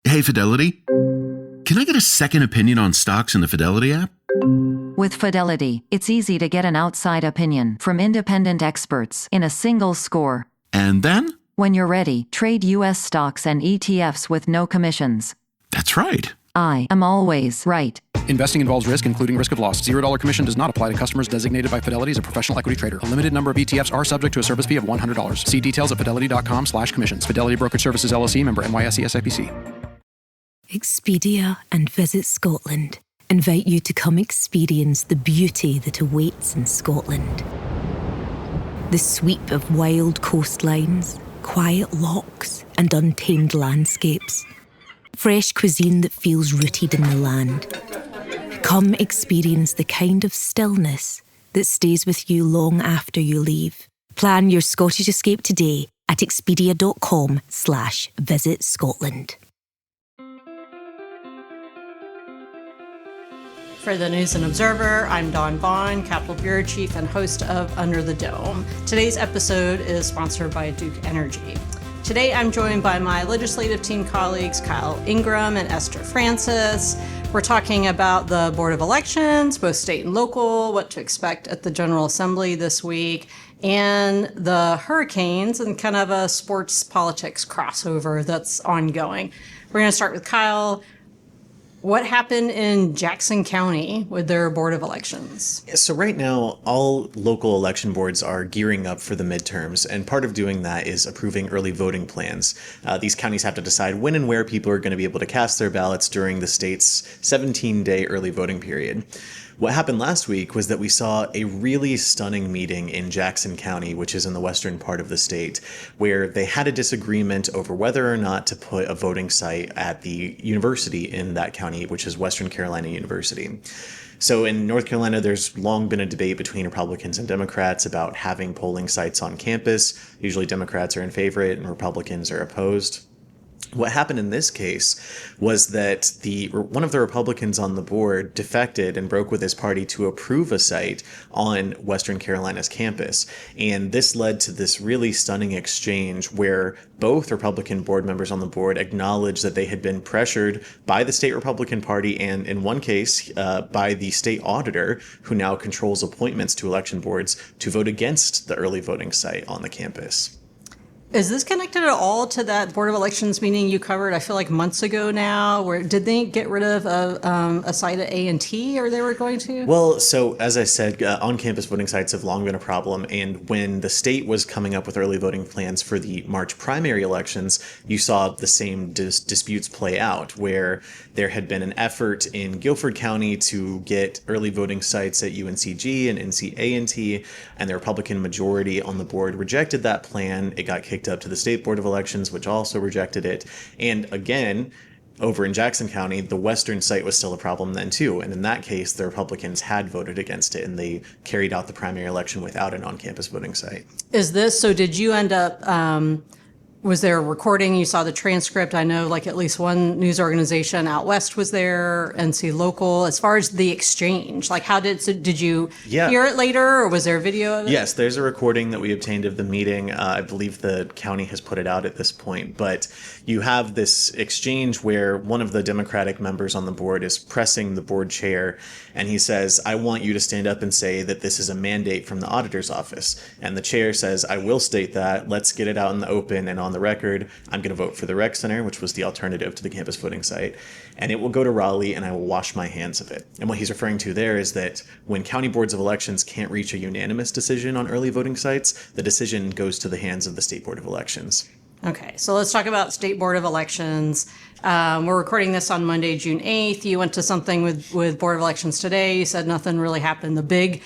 Hey, Fidelity. Can I get a second opinion on stocks in the Fidelity app? With Fidelity, it's easy to get an outside opinion from independent experts in a single score. And then? When you're ready, trade U.S. stocks and ETFs with no commissions. That's right. I am always right. Investing involves risk, including risk of loss. $0 commission does not apply to customers designated by Fidelity as a professional equity trader. A limited number of ETFs are subject to a service fee of $100. See details at fidelity.com/commissions. Fidelity Brokerage Services LLC, member NYSE SIPC. Expedia and Visit Scotland invite you to come experience the beauty that awaits in Scotland. The sweep of wild coastlines, quiet lochs, and untamed landscapes. Fresh cuisine that feels rooted in the land. Come experience the kind of stillness that stays with you long after you leave. Plan your Scottish escape today at expedia.com/Visit Scotland. For the News and Observer, I'm Dawn Vaughan, Capitol Bureau Chief and host of Under the Dome. Today's episode is sponsored by Duke Energy. Today I'm joined by my legislative team colleagues Kyle Ingram and Esther Frances. We're talking about the Board of Elections, both state and local, what to expect at the General Assembly this week, and the hurricanes and kind of a sports politics crossover that's ongoing. We're going to start with Kyle. What happened in Jackson County with their Board of Elections? So right now, all local election boards are gearing up for the midterms, and part of doing that is approving early voting plans. These counties have to decide when and where people are going to be able to cast their ballots during the state's 17-day early voting period. What happened last week was that we saw a really stunning meeting in Jackson County, which is in the western part of the state, where they had a disagreement over whether or not to put a voting site at the university in that county, which is Western Carolina University. So in North Carolina, there's long been a debate between Republicans and Democrats about having polling sites on campus. Usually Democrats are in favor of it and Republicans are opposed. What happened in this case was that one of the Republicans on the board defected and broke with his party to approve a site on Western Carolina's campus. And this led to this really stunning exchange where both Republican board members on the board acknowledged that they had been pressured by the state Republican Party and, in one case, by the state auditor, who now controls appointments to election boards, to vote against the early voting site on the campus. Is this connected at all to that Board of Elections meeting you covered, I feel like months ago now, where did they get rid of a site at A&T, or they were going to? Well, so as I said, on-campus voting sites have long been a problem, and when the state was coming up with early voting plans for the March primary elections, you saw the same disputes play out, where there had been an effort in Guilford County to get early voting sites at UNCG and NCA&T, and the Republican majority on the board rejected that plan. It got kicked up to the State Board of Elections, which also rejected it. And again, over in Jackson County, the western site was still a problem then too. And in that case, the Republicans had voted against it, and they carried out the primary election without an on-campus voting site. So did you end up, was there a recording? You saw the transcript. I know like at least one news organization out west was there, NC Local. As far as the exchange, like did you hear it later, or was there a video of it? Yes, there's a recording that we obtained of the meeting. I believe the county has put it out at this point, but you have this exchange where one of the Democratic members on the board is pressing the board chair, and he says, "I want you to stand up and say that this is a mandate from the auditor's office." And the chair says, "I will state that. Let's get it out in the open and on the record. I'm going to vote for the rec center," which was the alternative to the campus voting site, "and it will go to Raleigh, and I will wash my hands of it." And what he's referring to there is that when county boards of elections can't reach a unanimous decision on early voting sites, the decision goes to the hands of the State Board of Elections. Okay, so let's talk about State Board of Elections. We're recording this on Monday, June 8th. You went to something with Board of Elections today. You said nothing really happened. The big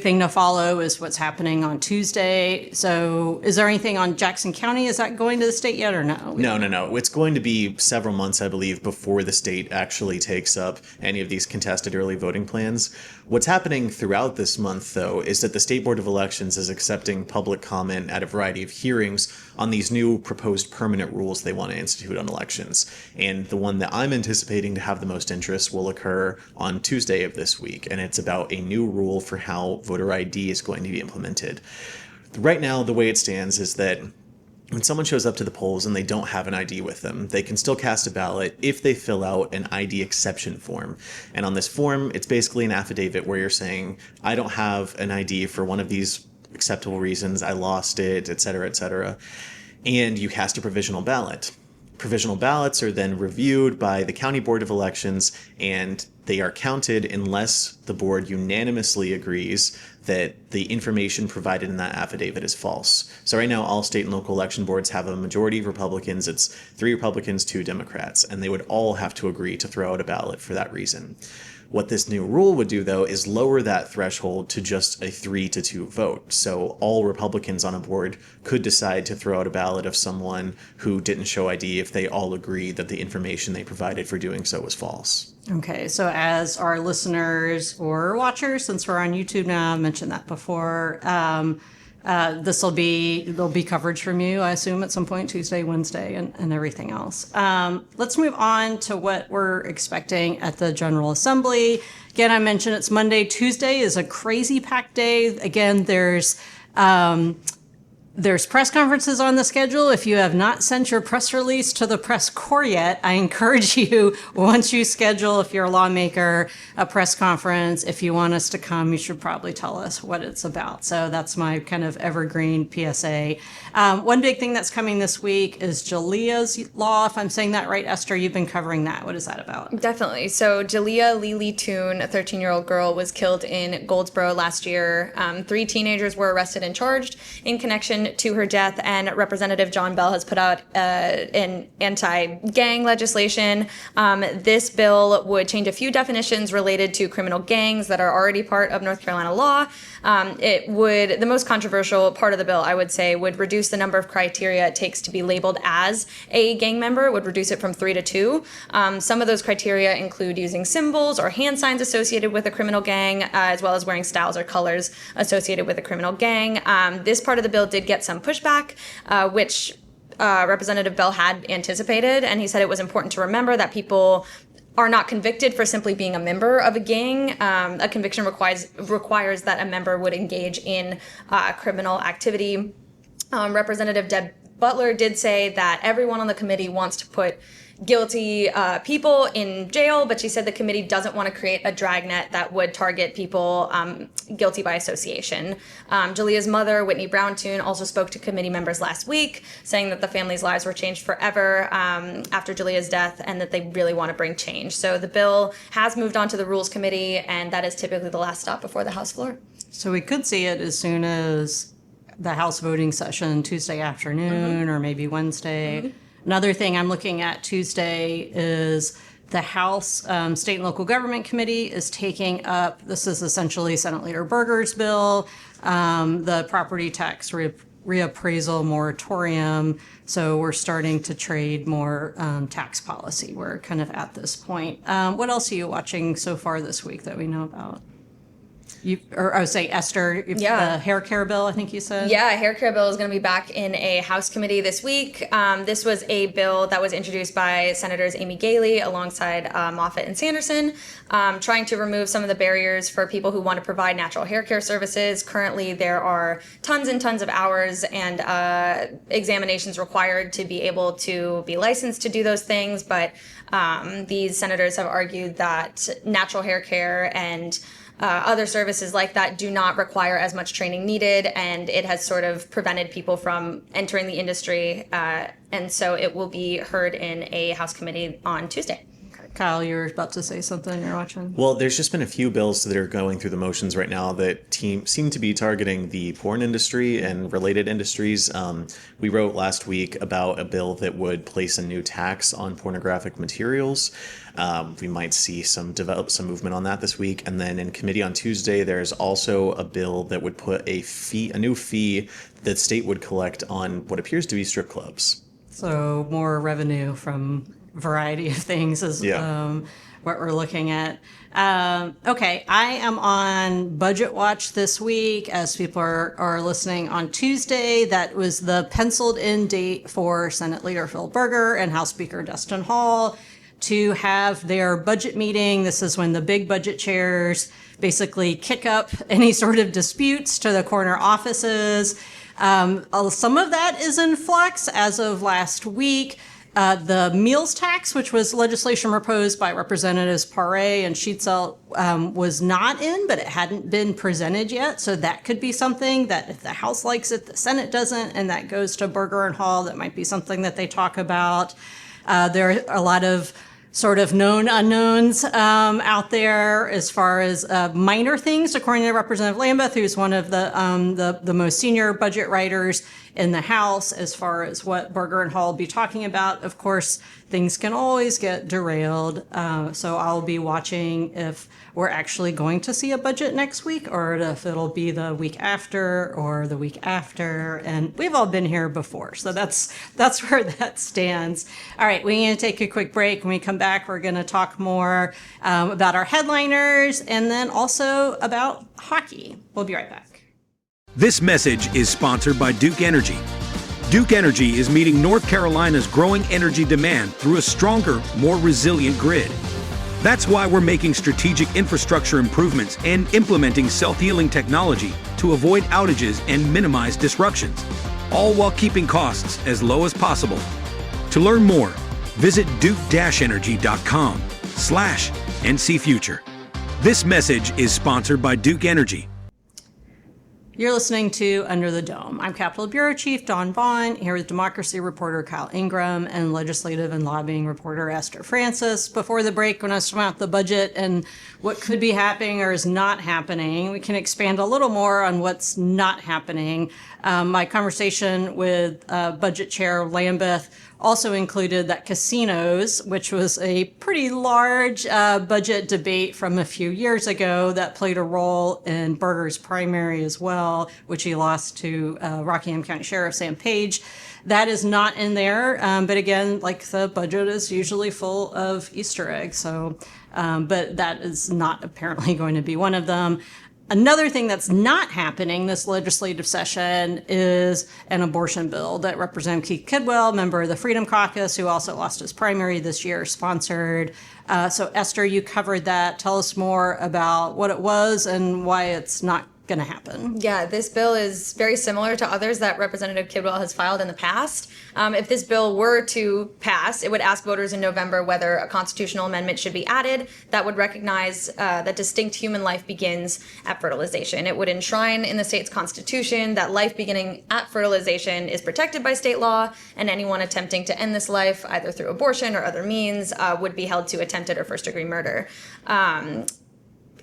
thing to follow is what's happening on Tuesday. So is there anything on Jackson County? Is that going to the state yet or no? No. It's going to be several months, I believe, before the state actually takes up any of these contested early voting plans. What's happening throughout this month, though, is that the State Board of Elections is accepting public comment at a variety of hearings on these new proposed permanent rules they want to institute on elections. And the one that I'm anticipating to have the most interest will occur on Tuesday of this week, and it's about a new rule for how voter ID is going to be implemented. Right now, the way it stands is that when someone shows up to the polls and they don't have an ID with them, they can still cast a ballot if they fill out an ID exception form. And on this form, it's basically an affidavit where you're saying, I don't have an ID for one of these acceptable reasons, I lost it, et cetera, and you cast a provisional ballot. Provisional ballots are then reviewed by the County Board of Elections, and they are counted unless the board unanimously agrees that the information provided in that affidavit is false. So right now, all state and local election boards have a majority of Republicans. It's 3 Republicans, 2 Democrats, and they would all have to agree to throw out a ballot for that reason. What this new rule would do, though, is lower that threshold to just a 3-2 vote. So all Republicans on a board could decide to throw out a ballot of someone who didn't show ID if they all agree that the information they provided for doing so was false. Okay, so as our listeners or watchers, since we're on YouTube now, I've mentioned that before, there'll be coverage from you, I assume, at some point, Tuesday, Wednesday, and everything else. Let's move on to what we're expecting at the General Assembly. Again, I mentioned it's Monday. Tuesday is a crazy packed day. Again, there's press conferences on the schedule. If you have not sent your press release to the press corps yet, I encourage you, once you schedule, if you're a lawmaker, a press conference, if you want us to come, you should probably tell us what it's about. So that's my kind of evergreen PSA. One big thing that's coming this week is Jaleeyah's law. If I'm saying that right, Esther, you've been covering that. What is that about? Definitely. So Jaleeyah Lily Toon, a 13-year-old girl, was killed in Goldsboro last year. 3 teenagers were arrested and charged in connection to her death, and Representative John Bell has put out an anti-gang legislation. This bill would change a few definitions related to criminal gangs that are already part of North Carolina law. The most controversial part of the bill, I would say, would reduce the number of criteria it takes to be labeled as a gang member. It would reduce it from 3 to 2. Some of those criteria include using symbols or hand signs associated with a criminal gang, as well as wearing styles or colors associated with a criminal gang. This part of the bill did get some pushback, which Representative Bell had anticipated, and he said it was important to remember that people are not convicted for simply being a member of a gang. A conviction requires that a member would engage in criminal activity. Representative Deb Butler did say that everyone on the committee wants to put guilty people in jail, but she said the committee doesn't want to create a dragnet that would target people guilty by association. Jaleeyah's mother, Whitney Brown-Toon, also spoke to committee members last week, saying that the family's lives were changed forever after Jaleeyah's death, and that they really want to bring change. So the bill has moved on to the Rules Committee, and that is typically the last stop before the House floor. So we could see it as soon as the House voting session Tuesday afternoon or maybe Wednesday. Another thing I'm looking at Tuesday is the House State and Local Government Committee is taking up, this is essentially Senate Leader Berger's bill, the property tax reappraisal moratorium. So we're starting to trade more tax policy. We're kind of at this point. What else are you watching so far this week that we know about? I would say, Esther, the hair care bill, I think you said? Yeah, a hair care bill is going to be back in a House committee this week. This was a bill that was introduced by Senators Amy Galey alongside Moffitt and Sanderson, trying to remove some of the barriers for people who want to provide natural hair care services. Currently, there are tons and tons of hours and examinations required to be able to be licensed to do those things, but these senators have argued that natural hair care and other services like that do not require as much training needed, and it has sort of prevented people from entering the industry. And so it will be heard in a House committee on Tuesday. Kyle, you were about to say something you're watching? Well, there's just been a few bills that are going through the motions right now that seem to be targeting the porn industry and related industries. We wrote last week about a bill that would place a new tax on pornographic materials. We might see some movement on that this week. And then in committee on Tuesday, there's also a bill that would put a new fee that state would collect on what appears to be strip clubs. So more revenue from variety of things is what we're looking at. Okay, I am on Budget Watch this week. As people are listening on Tuesday, that was the penciled in date for Senate Leader Phil Berger and House Speaker Dustin Hall to have their budget meeting. This is when the big budget chairs basically kick up any sort of disputes to the corner offices. Some of that is in flux as of last week. The meals tax, which was legislation proposed by Representatives Paré and Sheetzel, was not in, but it hadn't been presented yet. So that could be something that if the House likes it, the Senate doesn't, and that goes to Berger and Hall, that might be something that they talk about. There are a lot of sort of known unknowns out there as far as minor things, according to Representative Lambeth, who's one of the most senior budget writers in the House, as far as what Berger and Hall will be talking about. Of course, things can always get derailed. So I'll be watching if we're actually going to see a budget next week, or if it'll be the week after or the week after. And we've all been here before, so that's where that stands. All right, we're going to take a quick break. When we come back, we're going to talk more about our headliners and then also about hockey. We'll be right back. This message is sponsored by Duke Energy. Duke Energy is meeting North Carolina's growing energy demand through a stronger, more resilient grid. That's why we're making strategic infrastructure improvements and implementing self-healing technology to avoid outages and minimize disruptions, all while keeping costs as low as possible. To learn more, visit duke-energy.com/NC Future. This message is sponsored by Duke Energy. You're listening to Under the Dome. I'm Capitol Bureau Chief Dawn Vaughan, here with democracy reporter Kyle Ingram and legislative and lobbying reporter Esther Frances. Before the break, when I was talking about the budget and what could be happening or is not happening, we can expand a little more on what's not happening. My conversation with Budget Chair Lambeth also included that casinos, which was a pretty large budget debate from a few years ago that played a role in Berger's primary as well, which he lost to Rockingham County Sheriff Sam Page. That is not in there. But again, like the budget is usually full of Easter eggs. So, but that is not apparently going to be one of them. Another thing that's not happening this legislative session is an abortion bill that Representative Keith Kidwell, member of the Freedom Caucus, who also lost his primary this year, sponsored. So Esther, you covered that. Tell us more about what it was and why it's not going to happen. Yeah, this bill is very similar to others that Representative Kidwell has filed in the past. If this bill were to pass, it would ask voters in November whether a constitutional amendment should be added that would recognize that distinct human life begins at fertilization. It would enshrine in the state's constitution that life beginning at fertilization is protected by state law, and anyone attempting to end this life, either through abortion or other means, would be held to attempted or first-degree murder.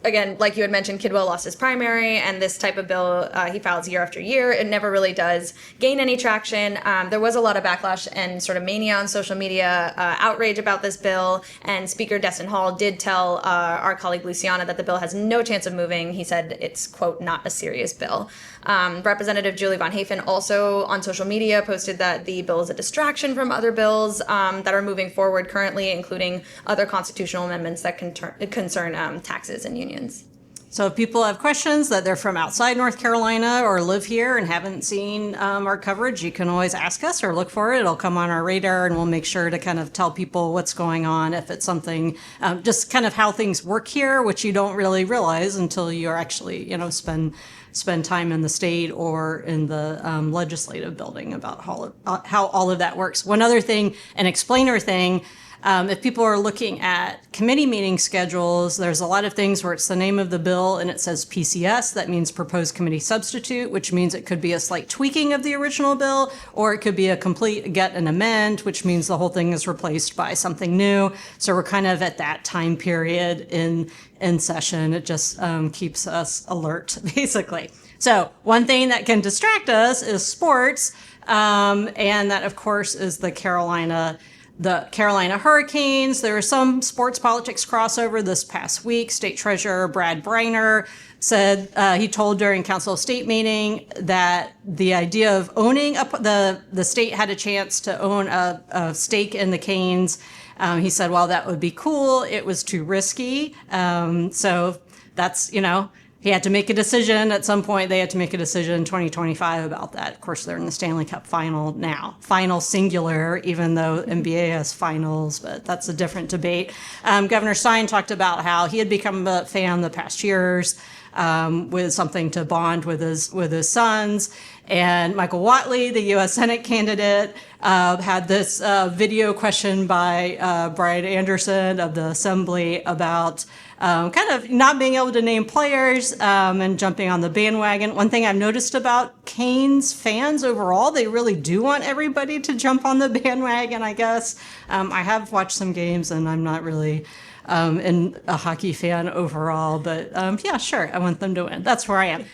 Again, like you had mentioned, Kidwell lost his primary, and this type of bill he files year after year. It never really does gain any traction. There was a lot of backlash and sort of mania on social media, outrage about this bill, and Speaker Destin Hall did tell our colleague Luciana that the bill has no chance of moving. He said it's, quote, not a serious bill. Representative Jaleeyah Van Hafen also on social media posted that the bill is a distraction from other bills that are moving forward currently, including other constitutional amendments that concern taxes and unions. So if people have questions that they're from outside North Carolina or live here and haven't seen our coverage, you can always ask us or look for it. It'll come on our radar, and we'll make sure to kind of tell people what's going on if it's something, just kind of how things work here, which you don't really realize until you're actually, spend time in the state or in the legislative building about how all of that works. One other thing, an explainer thing, if people are looking at committee meeting schedules, there's a lot of things where it's the name of the bill and it says PCS. That means proposed committee substitute, which means it could be a slight tweaking of the original bill, or it could be a complete get and amend, which means the whole thing is replaced by something new. So we're kind of at that time period in session. It just keeps us alert, basically. So one thing that can distract us is sports, and that, of course, is the Carolina Hurricanes. There was some sports politics crossover this past week. State Treasurer Brad Briner said he told during Council of State meeting that the idea of owning the state had a chance to own a stake in the Canes. He said, well, that would be cool. It was too risky. So that's, he had to make a decision. At some point, they had to make a decision in 2025 about that. Of course, they're in the Stanley Cup final now. Final singular, even though NBA has finals, but that's a different debate. Governor Stein talked about how he had become a fan the past years with something to bond with his sons. And Michael Whatley, the U.S. Senate candidate, had this video question by Brian Anderson of the Assembly about kind of not being able to name players and jumping on the bandwagon. One thing I've noticed about Canes fans overall, they really do want everybody to jump on the bandwagon, I guess. I have watched some games, and I'm not really a hockey fan overall, but yeah, sure, I want them to win. That's where I am.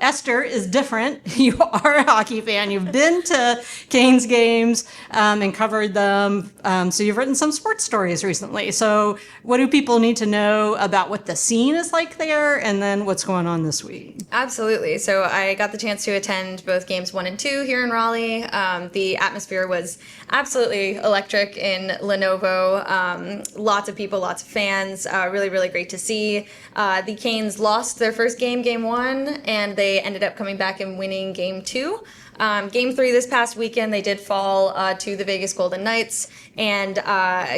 Esther is different. You are a hockey fan. You've been to Canes games and covered them. So you've written some sports stories recently. So what do people need to know about what the scene is like there, and then what's going on this week? Absolutely. So I got the chance to attend both games 1 and 2 here in Raleigh. The atmosphere was absolutely electric in Lenovo. Lots of people, lots of fans. Really, really great to see. The Canes lost their first game, game 1, and they ended up coming back and winning game 2. Game 3 this past weekend, they did fall to the Vegas Golden Knights, and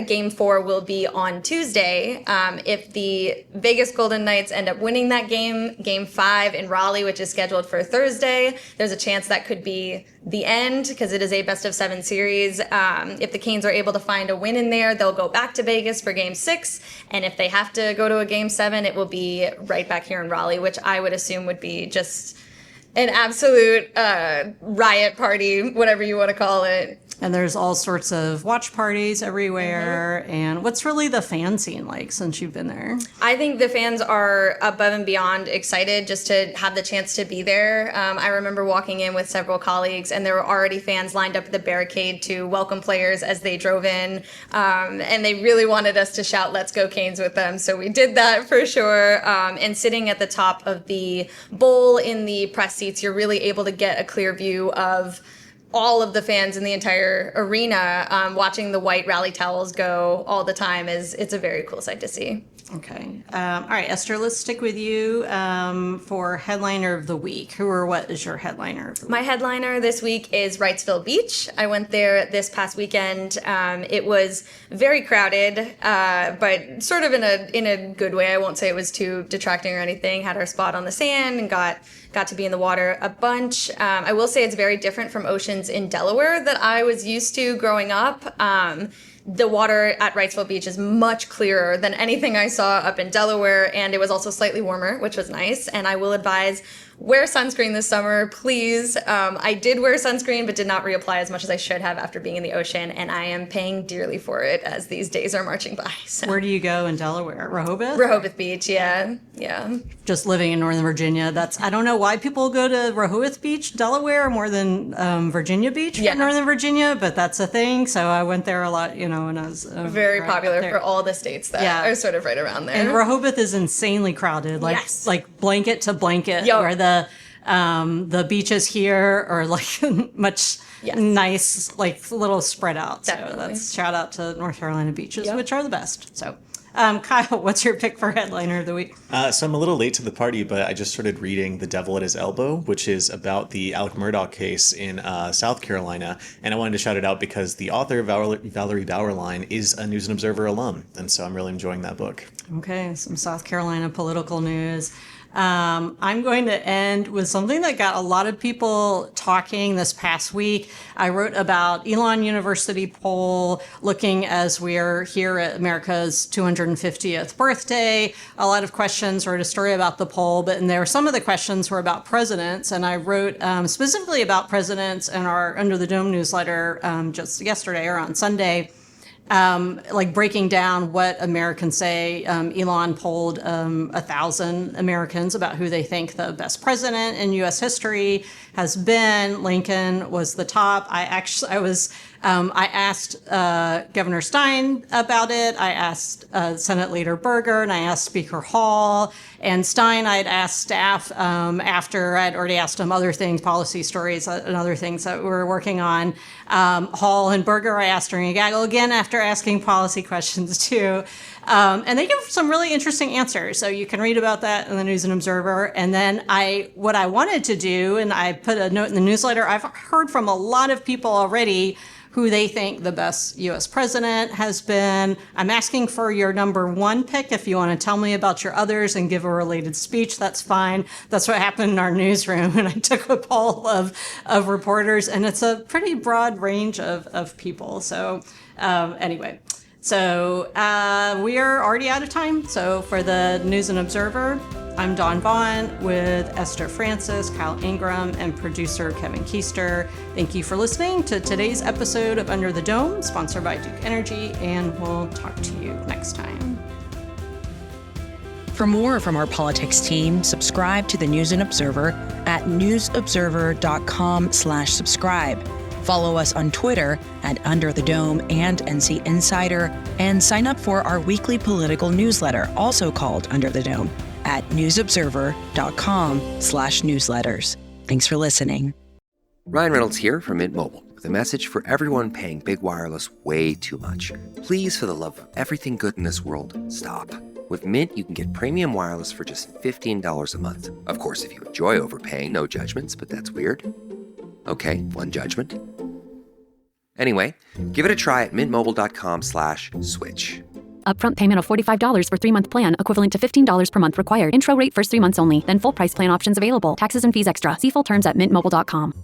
game 4 will be on Tuesday. If the Vegas Golden Knights end up winning that game, game 5 in Raleigh, which is scheduled for Thursday, there's a chance that could be the end because it is a best-of-7 series. If the Canes are able to find a win in there, they'll go back to Vegas for game 6, and if they have to go to a game 7, it will be right back here in Raleigh, which I would assume would be just an absolute riot party, whatever you want to call it. And there's all sorts of watch parties everywhere. And what's really the fan scene like since you've been there? I think the fans are above and beyond excited just to have the chance to be there. I remember walking in with several colleagues, and there were already fans lined up at the barricade to welcome players as they drove in. And they really wanted us to shout, "Let's go Canes" with them. So we did that for sure. And sitting at the top of the bowl in the press seats, you're really able to get a clear view of all of the fans in the entire arena. Watching the white rally towels go all the time it's a very cool sight to see. Okay. All right, Esther, let's stick with you for headliner of the week. Who or what is your headliner of the week? My headliner this week is Wrightsville Beach. I went there this past weekend. It was very crowded, but sort of in a good way. I won't say it was too detracting or anything. Had our spot on the sand and got to be in the water a bunch. I will say it's very different from oceans in Delaware that I was used to growing up. The water at Wrightsville Beach is much clearer than anything I saw up in Delaware, and it was also slightly warmer, which was nice. And I will advise, wear sunscreen this summer, please. I did wear sunscreen, but did not reapply as much as I should have after being in the ocean, and I am paying dearly for it as these days are marching by. So. Where do you go in Delaware? Rehoboth? Rehoboth Beach, yeah. Just living in Northern Virginia, I don't know why people go to Rehoboth Beach, Delaware, more than Virginia Beach for Northern Virginia, but that's a thing. So I went there a lot, when I was very popular for all the states that are sort of right around there. And Rehoboth is insanely crowded, like blanket to blanket, where the beaches here are like much nice, like little spread out. Definitely. So that's shout out to North Carolina beaches, which are the best. So. Kyle, what's your pick for headliner of the week? So I'm a little late to the party, but I just started reading The Devil at His Elbow, which is about the Alec Murdaugh case in South Carolina. And I wanted to shout it out because the author, Valerie Bauerlein, is a News and Observer alum. And so I'm really enjoying that book. Okay, some South Carolina political news. I'm going to end with something that got a lot of people talking this past week. I wrote about Elon University poll looking as we're here at America's 250th birthday. A lot of questions, wrote a story about the poll, but some of the questions were about presidents, and I wrote specifically about presidents in our Under the Dome newsletter just yesterday or on Sunday. Breaking down what Americans say. Elon polled 1,000 Americans about who they think the best president in U.S. history has been. Lincoln was the top. I asked Governor Stein about it. I asked Senate Leader Berger, and I asked Speaker Hall. And Stein, I had asked staff after I'd already asked him other things, policy stories and other things that we were working on. Hall and Berger, I asked during a gaggle again after asking policy questions too. And they give some really interesting answers. So you can read about that in the News and Observer. And then what I wanted to do, and I put a note in the newsletter, I've heard from a lot of people already who they think the best U.S. president has been. I'm asking for your number one pick. If you want to tell me about your others and give a related speech, that's fine. That's what happened in our newsroom. And I took a poll of reporters, and it's a pretty broad range of people. So anyway. So we are already out of time. So for the News and Observer, I'm Dawn Vaughan with Esther Frances, Kyle Ingram, and producer Kevin Keister. Thank you for listening to today's episode of Under the Dome, sponsored by Duke Energy, and we'll talk to you next time. For more from our politics team, subscribe to the News and Observer at newsobserver.com/subscribe. Follow us on Twitter at Under the Dome and NC Insider, and sign up for our weekly political newsletter, also called Under the Dome, at newsobserver.com/newsletters. Thanks for listening. Ryan Reynolds here from Mint Mobile with a message for everyone paying big wireless way too much. Please, for the love of everything good in this world, stop. With Mint, you can get premium wireless for just $15 a month. Of course, if you enjoy overpaying, no judgments, but that's weird. Okay, one judgment. Anyway, give it a try at mintmobile.com/switch. Upfront payment of $45 for 3-month plan, equivalent to $15 per month required. Intro rate first 3 months only, then full price plan options available. Taxes and fees extra. See full terms at mintmobile.com.